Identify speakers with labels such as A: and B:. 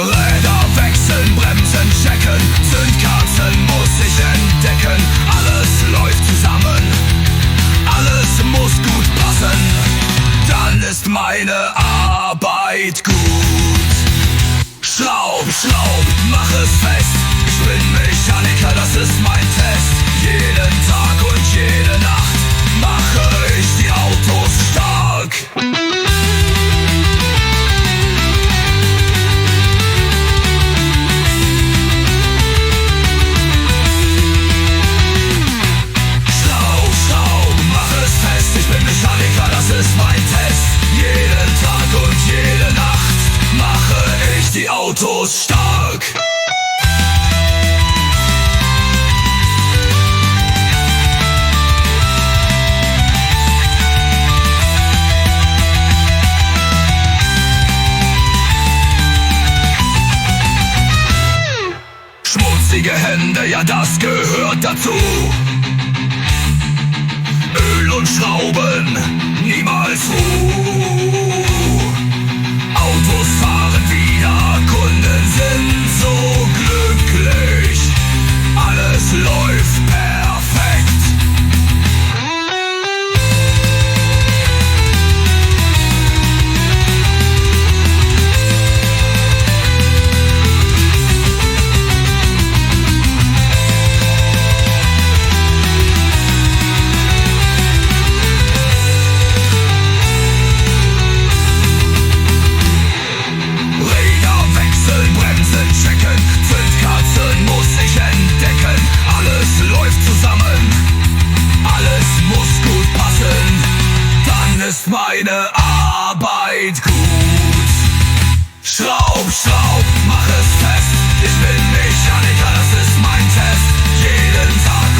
A: Räder wechseln, Bremsen checken, Zündkerzen muss ich entdecken. Alles läuft zusammen, alles muss gut passen. Dann ist meine Arbeit gut. Schraub, schraub, mach es fest. Ich bin Mechaniker, das ist mein Test. Jeden Tag und jede Nacht mache ich die Autos stark. Schraub, schraub, mach es fest. Ich bin Mechaniker, das ist mein Test. Jeden Tag und jede Nacht mache ich die Autos stark. Schmutzige Hände, ja das gehört dazu. Öl und Schrauben, niemals Ruhe. Autos fahren wieder, Kunden sind so glücklich. Alles läuft perfekt. Checken, Zündkerzen muss ich entdecken. Alles läuft zusammen, alles muss gut passen. Dann ist meine Arbeit gut. Schraub, schraub, mach es fest. Ich bin Mechaniker, das ist mein Test. Jeden Tag